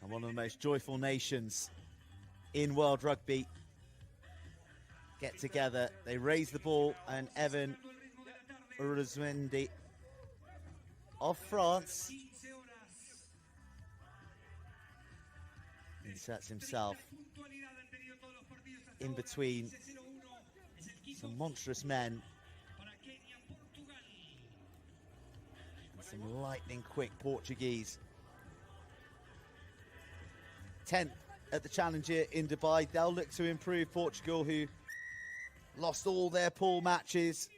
and one of the most joyful nations in world rugby get together. They raise the ball, and Evan Uruzmendi of France inserts himself in between some monstrous men and some lightning quick Portuguese. 10th at the Challenger in Dubai. They'll look to improve. Portugal, who lost all their pool matches,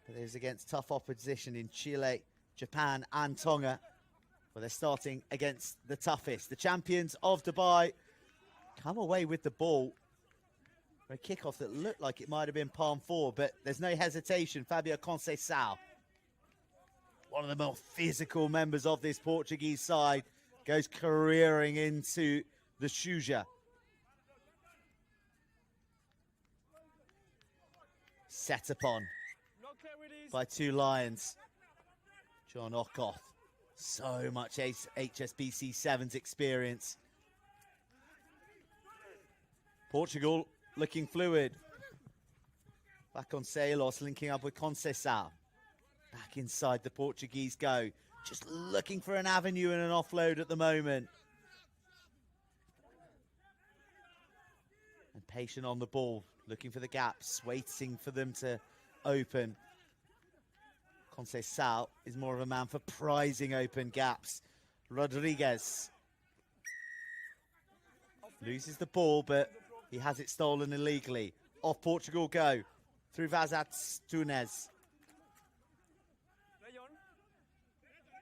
but it was against tough opposition in Chile, Japan and Tonga, where they're starting against the toughest. The champions of Dubai come away with the ball for a kickoff that looked like it might have been palm forward, but there's no hesitation. Fabio Conceição, one of the more physical members of this Portuguese side, goes careering into the Shuja. Set upon by two Lions. John Okoth, so much HSBC 7's experience. Portugal looking fluid. Back on Salos, linking up with Conceição. Back inside the Portuguese go. Just looking for an avenue and an offload at the moment. And patient on the ball, looking for the gaps, waiting for them to open. Conceição is more of a man for prizing open gaps. Rodriguez loses the ball, but he has it stolen illegally. Off Portugal go, through Vazat Tunes.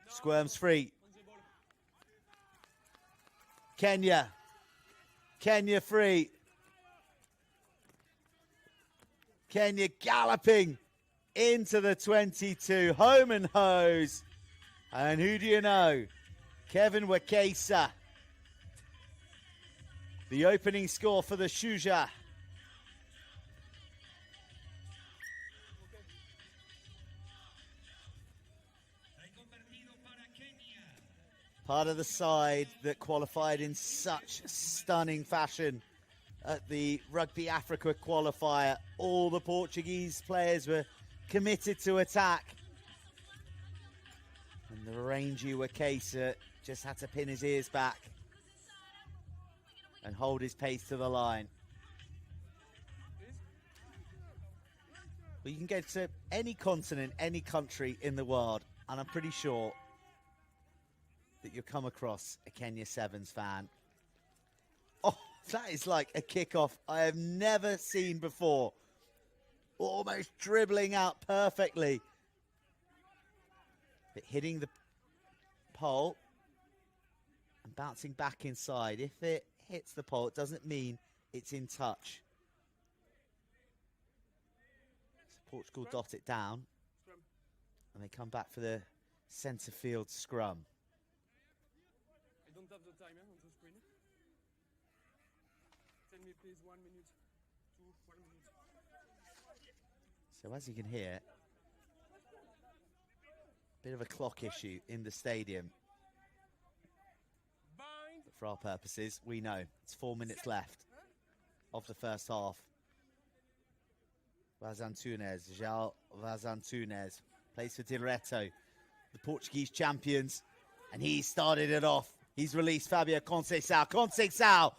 Squirms free. Kenya free. Kenya galloping into the 22, home and hose. And who do you know? Kevin Wakesa. The opening score for the Shuja. Part of the side that qualified in such stunning fashion at the Rugby Africa qualifier. All the Portuguese players were committed to attack. And the rangy Wakesa just had to pin his ears back and hold his pace to the line. Well, you can go to any continent, any country in the world, and I'm pretty sure that you'll come across a Kenya Sevens fan. Oh, that is like a kickoff I have never seen before. Almost dribbling out perfectly. But hitting the pole and bouncing back inside. If it hits the pole, it doesn't mean it's in touch. So Portugal dot it down. And they come back for the centre field scrum. I don't have the timer on the screen. Tell me please 1 minute, 1 minute. So as you can hear, bit of a clock issue in the stadium. But for our purposes, we know it's 4 minutes left of the first half. Vazantunes, João Vazantunes, plays for Direto, the Portuguese champions, and he started it off. He's released Fabio Conceição. Conceição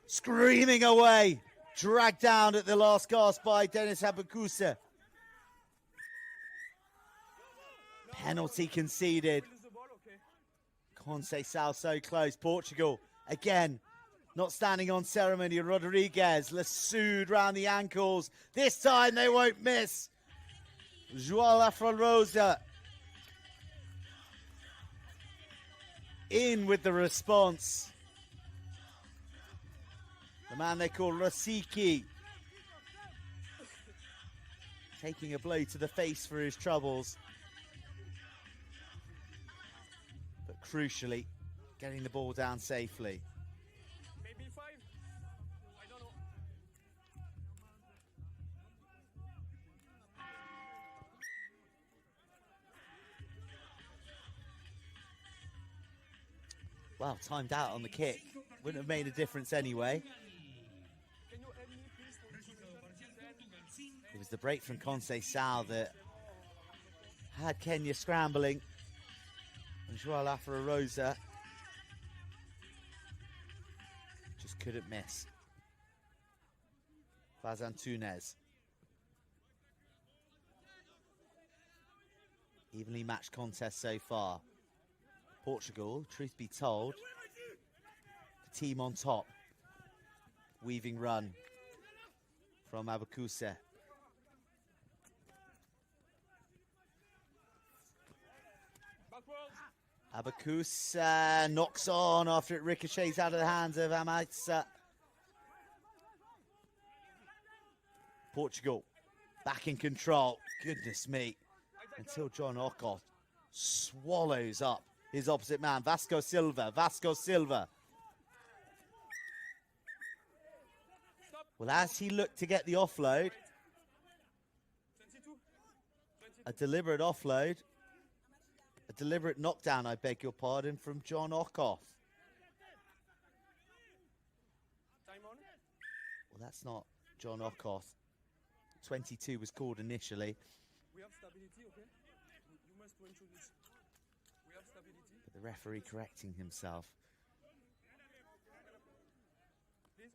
screaming away, dragged down at the last gasp by Dennis Abukusa. Penalty conceded. Conceição so close. Portugal again not standing on ceremony. Rodriguez lassoed round the ankles. This time they won't miss. João Lafrosa in with the response. The man they call Rosiki, taking a blow to the face for his troubles. But crucially, getting the ball down safely. Maybe 5? I don't know. Well, timed out on the kick. Wouldn't have made a difference anyway. Can you help me, please? For this position? It was the break from Conceição that had Kenya scrambling. And João Lafra-Rosa just couldn't miss. Vaz Antunes. Evenly matched contest so far. Portugal, truth be told, the team on top. Weaving run from Abakuse. Abakuse knocks on after it ricochets out of the hands of Amaitsa. Portugal back in control. Goodness me. Until John Okoth swallows up his opposite man, Vasco Silva. Well, as he looked to get the offload, a deliberate offload, a deliberate knockdown, I beg your pardon, from John Okoth. Well, that's not John Okoth. 22 was called initially. We have stability, okay? You must ensure this. We have stability. But the referee correcting himself. Please.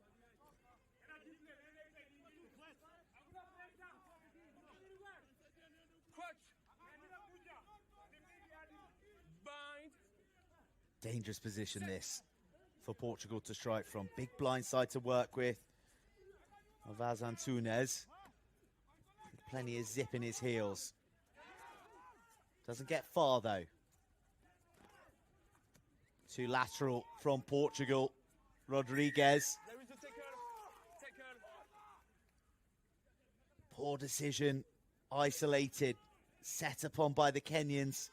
Crutch. Bind. Dangerous position this for Portugal to strike from. Big blind side to work with. Vaz Antunes. Plenty of zip in his heels. Doesn't get far though. Too lateral from Portugal. Rodriguez. There is a tackle. Poor decision. Isolated. Set upon by the Kenyans.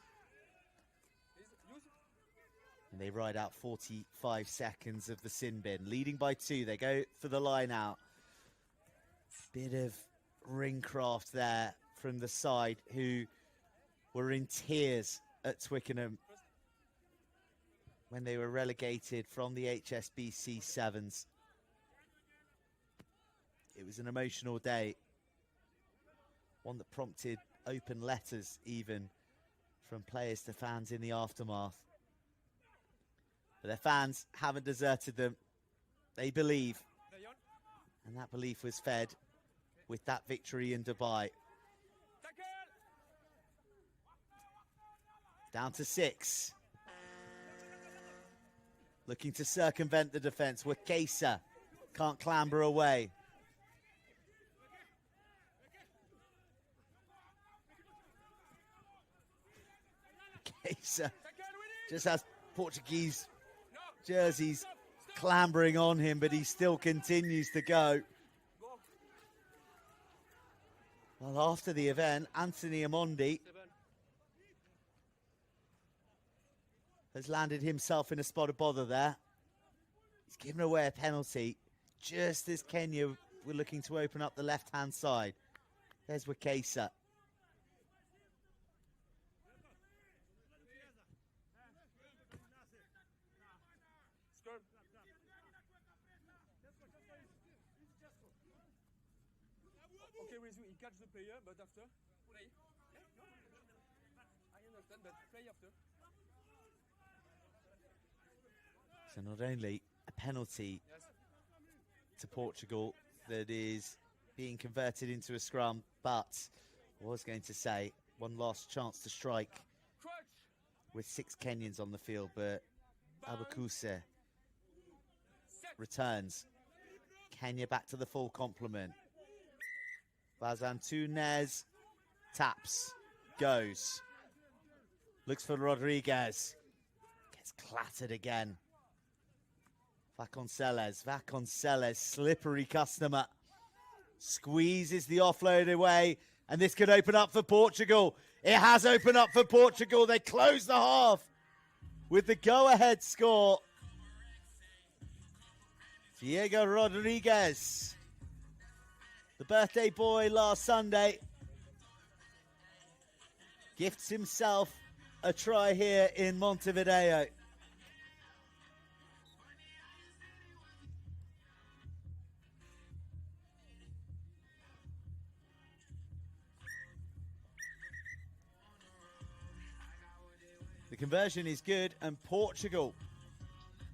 And they ride out 45 seconds of the sin bin. Leading by 2. They go for the line out. Bit of ring craft there from the side, who were in tears at Twickenham when they were relegated from the HSBC Sevens. It was an emotional day, one that prompted open letters even from players to fans in the aftermath. But their fans haven't deserted them. They believe, and that belief was fed with that victory in Dubai. Down to 6. Looking to circumvent the defence. Wakesa can't clamber away. Wakesa just has Portuguese jerseys clambering on him, but he still continues to go. Well, after the event, Anthony Amondi has landed himself in a spot of bother there. He's given away a penalty just as Kenya were looking to open up the left-hand side. There's Wakesa. Okay, Rezu, he catch the player, but after play. I understand, but play after. So not only a penalty to Portugal that is being converted into a scrum, but I was going to say one last chance to strike with 6 Kenyans on the field, but Abakuse returns. Kenya back to the full complement. Vaz Antunes taps, goes, looks for Rodriguez, gets clattered again. Vasconcelos, slippery customer, squeezes the offload away, and this could open up for Portugal. It has opened up for Portugal. They close the half with the go-ahead score. Diego Rodriguez, the birthday boy last Sunday, gifts himself a try here in Montevideo. conversion is good, and Portugal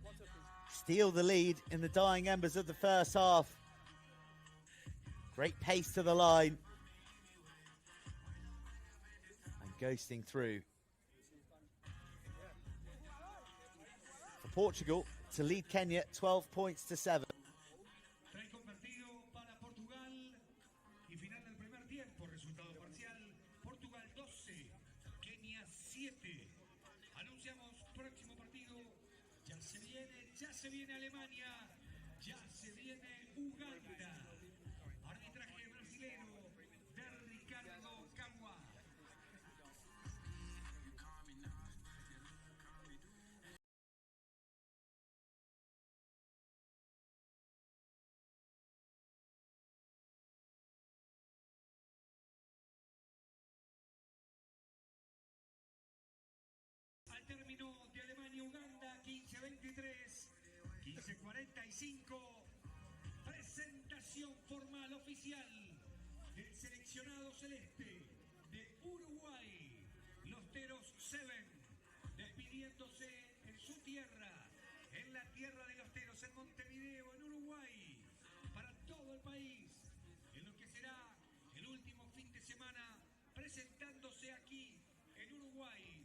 Water, please. steal the lead in the dying embers of the first half. Great pace to the line. And ghosting through. For Portugal to lead Kenya 12 points to 7. Trae convertido para Portugal y final del primer tiempo, resultado parcial, Portugal 12, Kenia 7. Anunciamos próximo partido, ya se viene Alemania, ya se viene Uganda. Arbitraje brasilero de Ricardo Cagua. Al término de Alemania-Uganda, 15-23, 15-45, presentación formal oficial del seleccionado celeste de Uruguay, los Teros 7, despidiéndose en su tierra, en la tierra de los Teros, en Montevideo, en Uruguay, para todo el país, en lo que será el último fin de semana, presentándose aquí en Uruguay.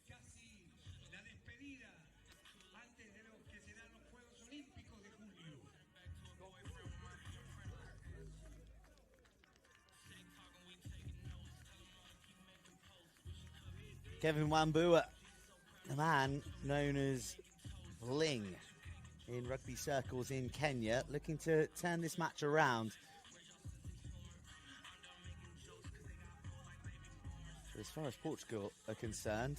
Casi la despedida antes de lo que serán los Juegos Olímpicos de julio. Kevin Wambua, the man known as Bling in rugby circles in Kenya, looking to turn this match around. But as far as Portugal are concerned,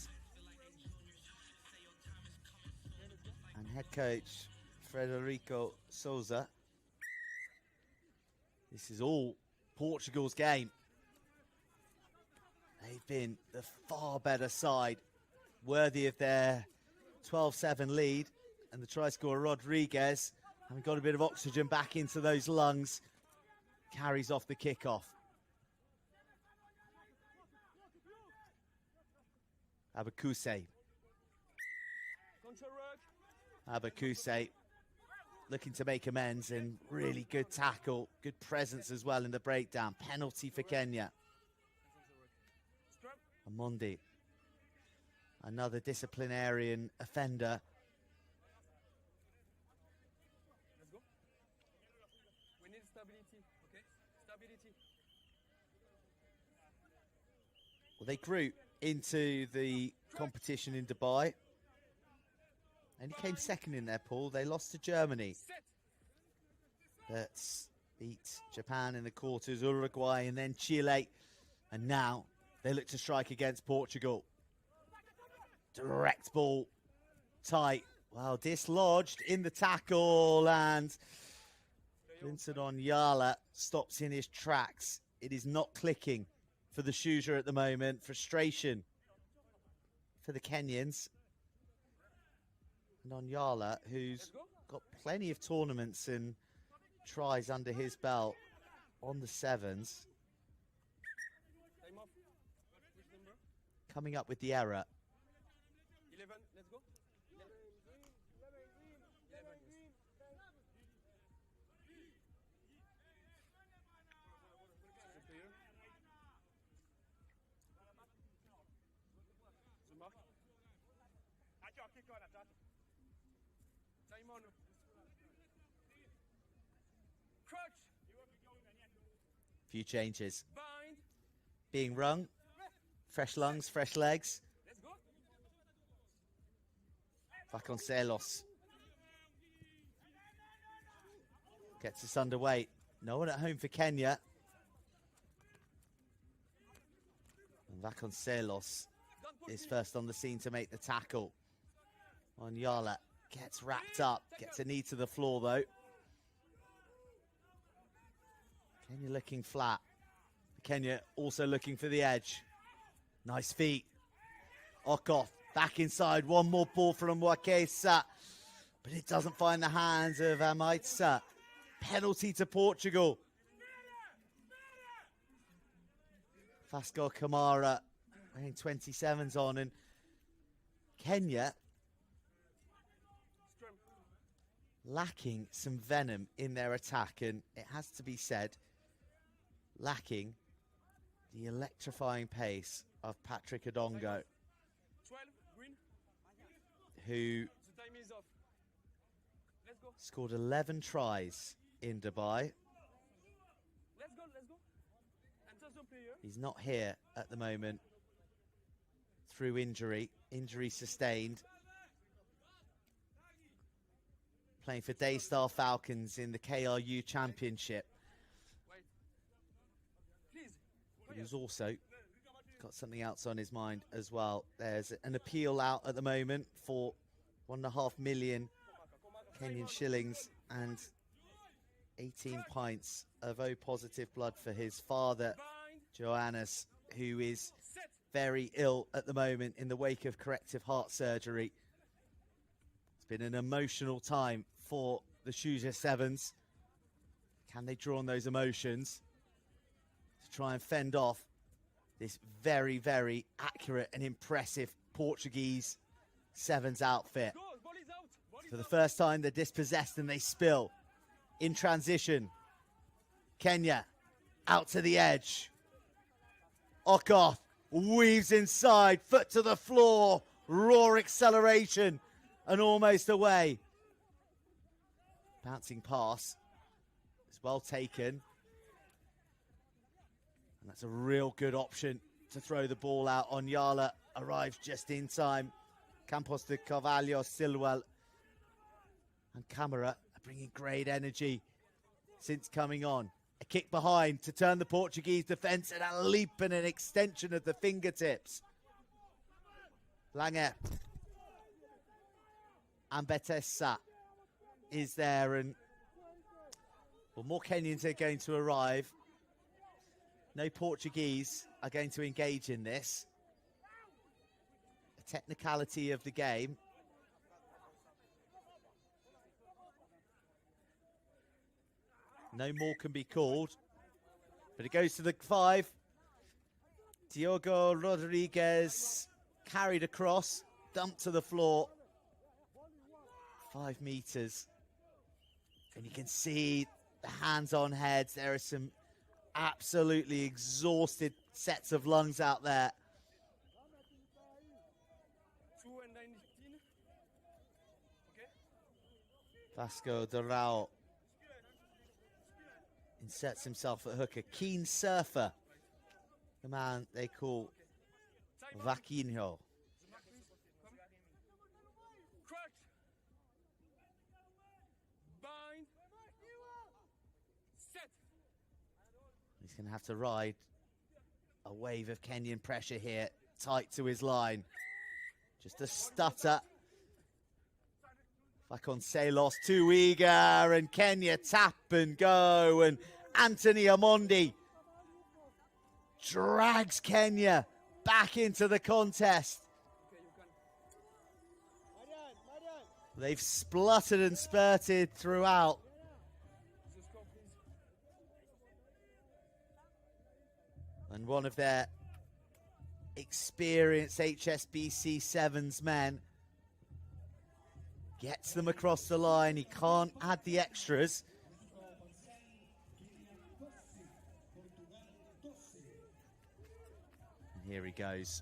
and head coach Frederico Souza, this is all Portugal's game. They've been the far better side, worthy of their 12-7 lead, and the try scorer Rodriguez, having got a bit of oxygen back into those lungs, carries off the kickoff. Abakuse. Control work. Abakuse looking to make amends, and really good tackle, good presence as well in the breakdown. Penalty for Kenya. Amondi, another disciplinarian offender. Let's go. We need stability, okay? Stability. Well, they grew into the competition in Dubai. And he came second in their pool. They lost to Germany. That's beat Japan in the quarters, Uruguay, and then Chile. And now they look to strike against Portugal. Direct ball, tight. Well, dislodged in the tackle, and Vincent Onyala stops in his tracks. It is not clicking for the Shuja at the moment. Frustration for the Kenyans. And Onyala, who's got plenty of tournaments and tries under his belt on the sevens. Time off. Which number? Coming up with the error. 11. Let's go. 11. 11. Yes. The player. The mark. Time on. Crutch. Few changes. Bind. Being rung. Fresh lungs, fresh legs. Let's go. Vasconcelos gets us underway. No one at home for Kenya. And Vasconcelos is first on the scene to make the tackle. Onyala gets wrapped up, gets a knee to the floor though. Kenya looking flat. Kenya also looking for the edge. Nice feet. Okoth back inside. One more ball from Mwakesa. But it doesn't find the hands of Amaitsa. Penalty to Portugal. Vasco Kamara wearing 27s on, and Kenya lacking some venom in their attack, and it has to be said, lacking the electrifying pace of Patrick Odongo, 12, green. who The time is off. Let's go. scored 11 tries in Dubai. Let's go. Let's go. Attention, player. He's not here at the moment through injury sustained. Playing for Daystar Falcons in the KRU Championship. Wait. Please. But he's also got something else on his mind as well. There's an appeal out at the moment for 1.5 million Kenyan shillings and 18 pints of O positive blood for his father, Johannes, who is very ill at the moment in the wake of corrective heart surgery. It's been an emotional time for the Shuja Sevens. Can they draw on those emotions to try and fend off this very, very accurate and impressive Portuguese Sevens outfit? Go. Ball is out. Ball is For the out. first time, they're dispossessed and they spill. In transition, Kenya out to the edge. Okoth weaves inside, foot to the floor, raw acceleration, and almost away. Bouncing pass is well taken. And that's a real good option to throw the ball out. Onyala arrives just in time. Campos de Carvalho, Silwell, and Camara are bringing great energy since coming on. A kick behind to turn the Portuguese defence, and a leap and an extension of the fingertips. Lange and Betessa is there, and well, more Kenyans are going to arrive. No Portuguese are going to engage in this. A technicality of the game. No more can be called, but it goes to the 5. Diogo Rodriguez carried across, dumped to the floor. 5 meters. And you can see the hands on heads. There are some absolutely exhausted sets of lungs out there. 2 and 19. Okay. Vasco Dorao inserts himself at hooker. Keen surfer, the man they call Vaquinho. Crouch. Bind. Set. He's going to have to ride a wave of Kenyan pressure here, tight to his line. Just a stutter. Vasconcelos too eager, and Kenya tap and go, and Anthony Amondi drags Kenya back into the contest. Okay, you can. They've spluttered and spurted throughout. The score, please. And one of their experienced HSBC Sevens men gets them across the line. He can't add the extras. And here he goes.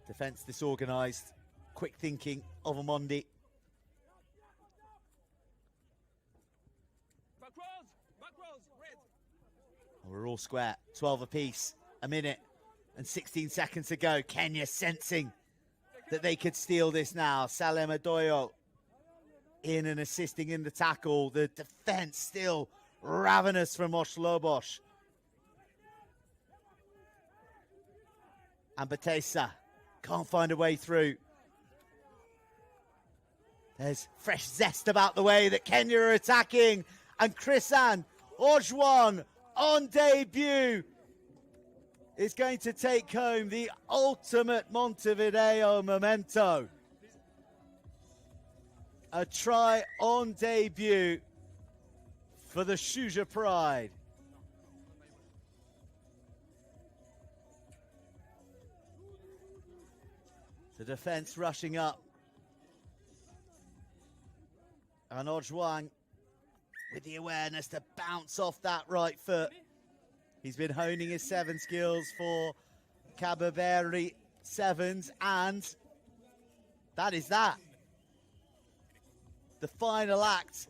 Defence disorganised. Quick thinking of Amondi. Back rows, red. We're all square. 12 apiece. A minute and 16 seconds to go. Kenya sensing that they could steal this now. Salem Adoyo in and assisting in the tackle. The defence still ravenous from Oshlobosh. And Batesa can't find a way through. There's fresh zest about the way that Kenya are attacking. And Chrisan Ojwan on debut is going to take home the ultimate Montevideo memento. A try on debut for the Shuja Pride. The defence rushing up. And Ojwang with the awareness to bounce off that right foot. He's been honing his 7 skills for Kababeri Sevens, and that is that. The final act,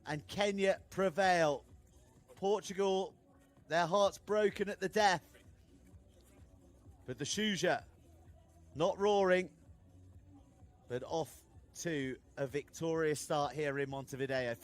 and Kenya prevail. Portugal, their hearts broken at the death. But the Shuja, not roaring, but off to a victorious start here in Montevideo.